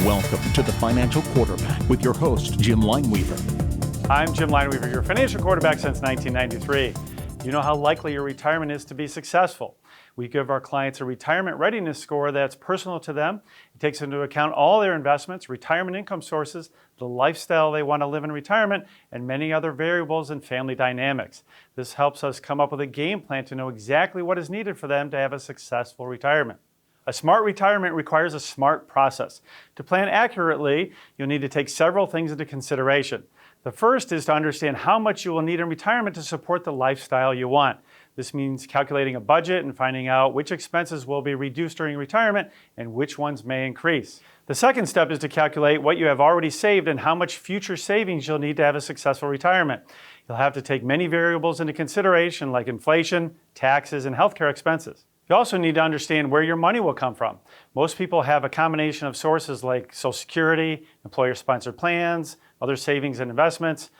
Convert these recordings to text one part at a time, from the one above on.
Welcome to the Financial Quarterback with your host, Jim Lineweaver. I'm Jim Lineweaver, your financial quarterback since 1993. You know how likely your retirement is to be successful. We give our clients a retirement readiness score that's personal to them. It takes into account all their investments, retirement income sources, the lifestyle they want to live in retirement, and many other variables and family dynamics. This helps us come up with a game plan to know exactly what is needed for them to have a successful retirement. A smart retirement requires a smart process. To plan accurately, you'll need to take several things into consideration. The first is to understand how much you will need in retirement to support the lifestyle you want. This means calculating a budget and finding out which expenses will be reduced during retirement and which ones may increase. The second step is to calculate what you have already saved and how much future savings you'll need to have a successful retirement. You'll have to take many variables into consideration like inflation, taxes, and healthcare expenses. You also need to understand where your money will come from. Most people have a combination of sources like Social Security, employer-sponsored plans, other savings and investments.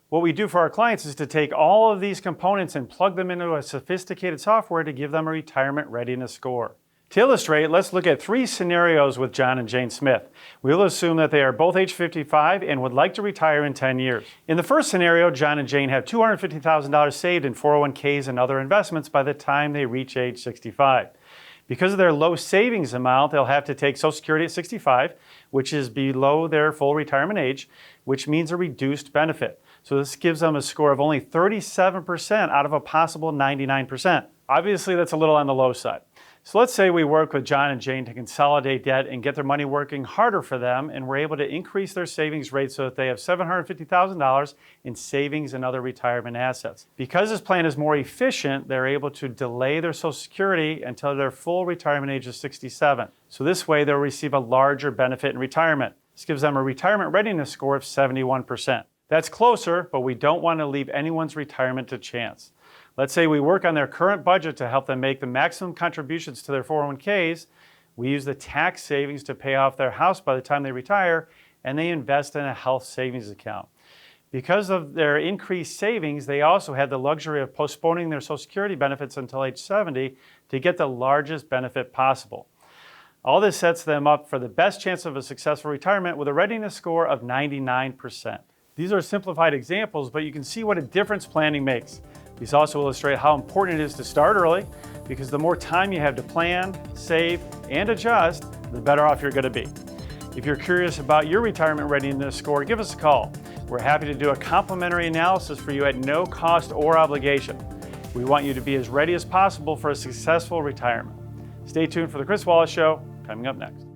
What we do for our clients is to take all of these components and plug them into a sophisticated software to give them a retirement readiness score. To illustrate, let's look at 3 scenarios with John and Jane Smith. We'll assume that they are both age 55 and would like to retire in 10 years. In the first scenario, John and Jane have $250,000 saved in 401ks and other investments by the time they reach age 65. Because of their low savings amount, they'll have to take Social Security at 65, which is below their full retirement age, which means a reduced benefit. So this gives them a score of only 37% out of a possible 99%. Obviously, that's a little on the low side. So let's say we work with John and Jane to consolidate debt and get their money working harder for them, and we're able to increase their savings rate so that they have $750,000 in savings and other retirement assets. Because this plan is more efficient, they're able to delay their Social Security until their full retirement age is 67. So this way they'll receive a larger benefit in retirement. This gives them a retirement readiness score of 71%. That's closer, but we don't want to leave anyone's retirement to chance. Let's say we work on their current budget to help them make the maximum contributions to their 401ks. We use the tax savings to pay off their house by the time they retire, and they invest in a health savings account. Because of their increased savings, they also had the luxury of postponing their Social Security benefits until age 70 to get the largest benefit possible. All this sets them up for the best chance of a successful retirement with a readiness score of 99%. These are simplified examples, but you can see what a difference planning makes. These also illustrate how important it is to start early, because the more time you have to plan, save, and adjust, the better off you're going to be. If you're curious about your retirement readiness score, give us a call. We're happy to do a complimentary analysis for you at no cost or obligation. We want you to be as ready as possible for a successful retirement. Stay tuned for the Chris Wallace Show, coming up next.